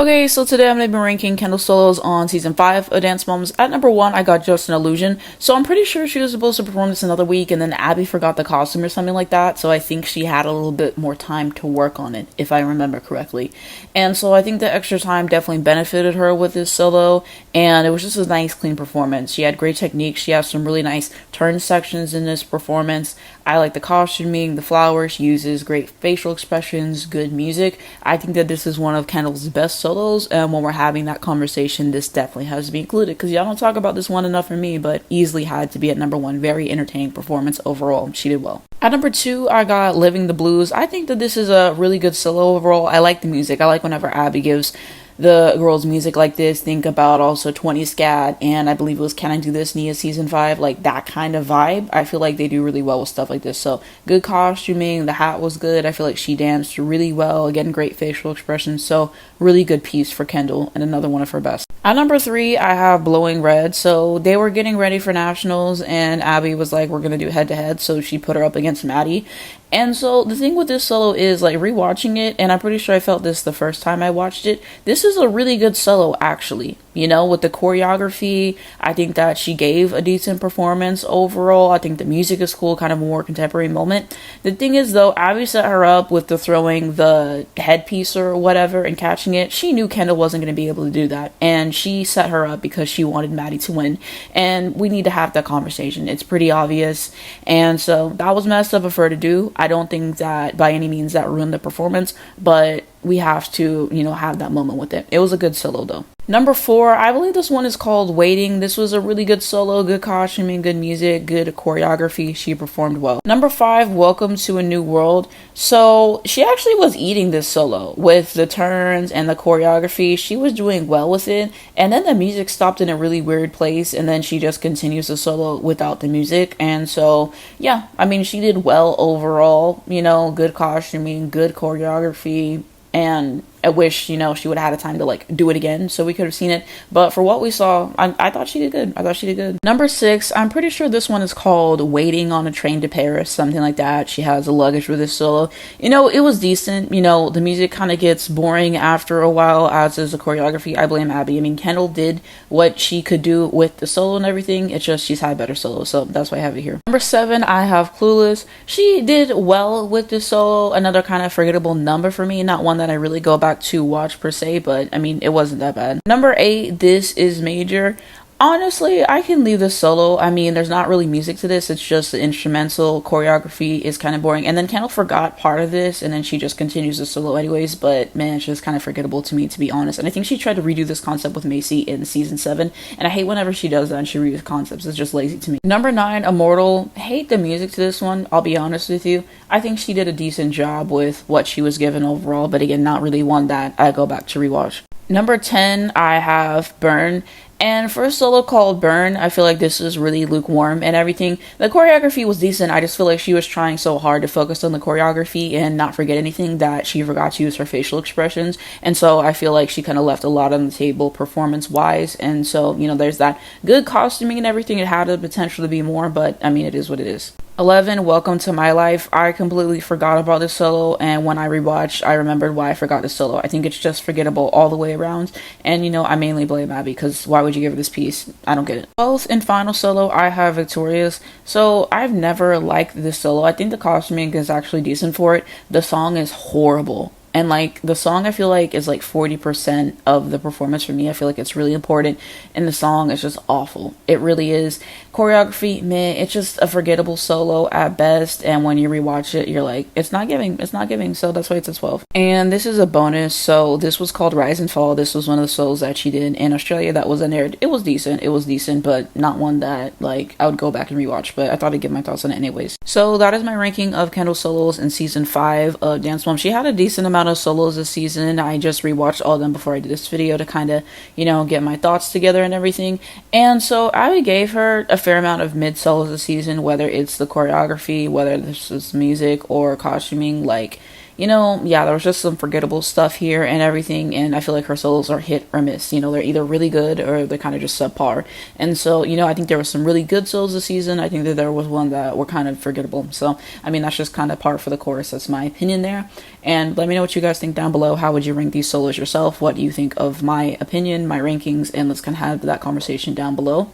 Okay, so today I'm going to be ranking Kendall solos on season 5 of Dancemoms. At number 1, I got Just an Illusion. So I'm pretty sure she was supposed to perform this another week, and then Abby forgot the costume or something like that. So I think she had a little bit more time to work on it, if I remember correctly. And so I think the extra time definitely benefited her with this solo, and it was just a nice, clean performance. She had great technique. She has some really nice turn sections in this performance. I like the costuming, the flowers. She uses great facial expressions, good music. I think that this is one of Kendall's best solos, and when we're having that conversation, this definitely has to be included, because y'all don't talk about this one enough for me, but easily had to be at number 1. Very entertaining performance overall. She did well. At number 2, I got Living the Blues. I think that this is a really good solo overall. I like the music. I like whenever Abby gives the girls music like this. Think about also 20 Scat, and I believe it was Can I Do This, Nia season 5, like that kind of vibe. I feel like they do really well with stuff like this. So good costuming, the hat was good. I feel like she danced really well, again great facial expressions. So really good piece for Kendall, and another one of her best. At number 3, I have Blowing Red. So they were getting ready for nationals, and Abby was like, we're gonna do head to head, so she put her up against Maddie. And so the thing with this solo is, like, rewatching it, and I'm pretty sure I felt this the first time I watched it, this is a really good solo, actually. You know, with the choreography, I think that she gave a decent performance overall. I think the music is cool, kind of a more contemporary moment. The thing is, though, Abby set her up with the throwing the headpiece or whatever and catching it. She knew Kendall wasn't going to be able to do that, and she set her up because she wanted Maddie to win, and we need to have that conversation. It's pretty obvious, and so that was messed up of her to do. I don't think that by any means that ruined the performance, but we have to, you know, have that moment with it. It was a good solo, though. Number 4, I believe this one is called Waiting. This was a really good solo, good costuming, good music, good choreography. She performed well. Number 5, Welcome to a New World. So she actually was eating this solo with the turns and the choreography. She was doing well with it, and then the music stopped in a really weird place, and then she just continues the solo without the music. And so yeah, I mean, she did well overall, you know, good costuming, good choreography, and I wish, you know, she would have had a time to like do it again so we could have seen it. But for what we saw, I thought she did good. I thought she did good. Number 6, I'm pretty sure this one is called Waiting on a Train to Paris, something like that. She has a luggage with this solo. You know, it was decent. You know, the music kind of gets boring after a while, as is the choreography. I blame Abby. I mean, Kendall did what she could do with the solo and everything. It's just she's had better solos, so that's why I have it here. Number 7, I have Clueless. She did well with this solo. Another kind of forgettable number for me. Not one that I really go back to watch per se, but I mean, it wasn't that bad. Number 8, This Is Major. Honestly, I can leave this solo. I mean, there's not really music to this. It's just the instrumental. Choreography is kind of boring. And then Kendall forgot part of this, and then she just continues the solo anyways. But man, it's just kind of forgettable to me, to be honest. And I think she tried to redo this concept with Macy in season 7. And I hate whenever she does that and she redoes concepts. It's just lazy to me. Number 9, Immortal. Hate the music to this one, I'll be honest with you. I think she did a decent job with what she was given overall. But again, not really one that I go back to rewatch. Number 10, I have Burn. And for a solo called Burn, I feel like this is really lukewarm and everything. The choreography was decent. I just feel like she was trying so hard to focus on the choreography and not forget anything that she forgot to use her facial expressions. And so I feel like she kind of left a lot on the table performance-wise. And so, you know, there's that good costuming and everything. It had the potential to be more, but I mean, it is what it is. 11, Welcome to My Life. I completely forgot about this solo, and when I rewatched, I remembered why I forgot this solo. I think it's just forgettable all the way around, and you know, I mainly blame Abby, because why would you give her this piece? I don't get it. 12th and final solo, I have Victorious. So I've never liked this solo. I think the costuming is actually decent for it. The song is horrible. And like the song, I feel like is like 40% of the performance for me. I feel like it's really important, and the song is just awful. It really is. Choreography, meh. It's just a forgettable solo at best. And when you rewatch it, you're like, it's not giving. It's not giving. So that's why it's a 12. And this is a bonus. So this was called Rise and Fall. This was one of the solos that she did in Australia that was aired. It was decent. It was decent, but not one that like I would go back and rewatch. But I thought I'd give my thoughts on it anyways. So that is my ranking of Kendall solos in season 5 of Dancemoms. She had a decent amount of solos this season. I just rewatched all of them before I did this video to kind of, you know, get my thoughts together and everything. And so I gave her a fair amount of mid solos this season, whether it's the choreography, whether this is music or costuming. Like, yeah, there was just some forgettable stuff here and everything, and I feel like her solos are hit or miss. They're either really good or they're kind of just subpar. And so, I think there was some really good solos this season. I think that there was one that were kind of forgettable. So, I mean, that's just kind of par for the course. That's my opinion there. And let me know what you guys think down below. How would you rank these solos yourself? What do you think of my opinion, my rankings? And let's kind of have that conversation down below.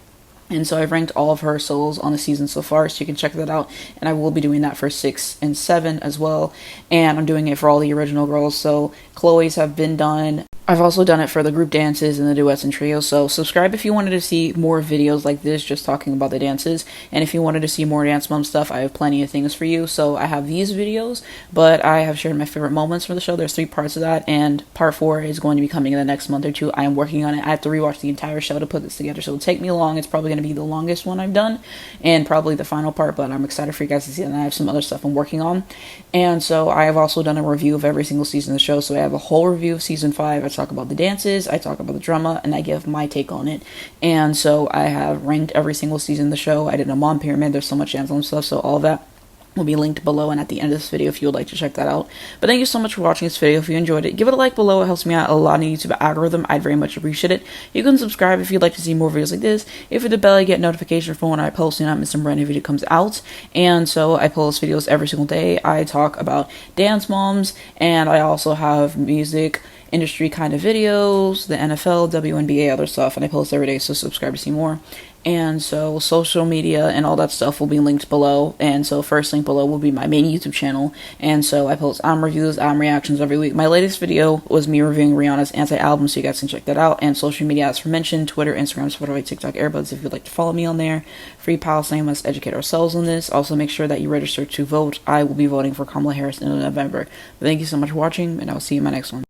And so I've ranked all of her solos on the season so far, so you can check that out. And I will be doing that for 6 and 7 as well. And I'm doing it for all the original girls. So Chloe's have been done. I've also done it for the group dances and the duets and trios. So subscribe if you wanted to see more videos like this, just talking about the dances. And if you wanted to see more Dance Mom stuff, I have plenty of things for you. So I have these videos, but I have shared my favorite moments from the show. There's 3 parts of that, and part 4 is going to be coming in the next month or 2. I am working on it. I have to rewatch the entire show to put this together, so it'll take me long. It's probably going to be the longest one I've done, and probably the final part, but I'm excited for you guys to see it, and I have some other stuff I'm working on. And so I have also done a review of every single season of the show, so I have a whole review of season 5. I talk about the dances, I talk about the drama, and I give my take on it. And so I have ranked every single season of the show. I did a mom pyramid. There's so much Dancemoms stuff, so all of that will be linked below and at the end of this video if you would like to check that out. But thank you so much for watching this video. If you enjoyed it, give it a like below. It helps me out a lot in the YouTube algorithm. I'd very much appreciate it. You can subscribe if you'd like to see more videos like this. If you hit the bell, you get notification for when I post and not miss a brand new video comes out. And so I post videos every single day. I talk about dance moms, and I also have music industry kind of videos, the NFL, WNBA, other stuff, and I post every day, so subscribe to see more. And so social media and all that stuff will be linked below. And so first link below will be my main YouTube channel. And so I post album reviews, album reactions every week. My latest video was me reviewing Rihanna's Anti-album, so you guys can check that out. And social media, as mentioned, Twitter, Instagram, Spotify, TikTok, Airbuds, if you'd like to follow me on there. Free Palestine, let's educate ourselves on this. Also make sure that you register to vote. I will be voting for Kamala Harris in November. But thank you so much for watching, and I'll see you in my next one.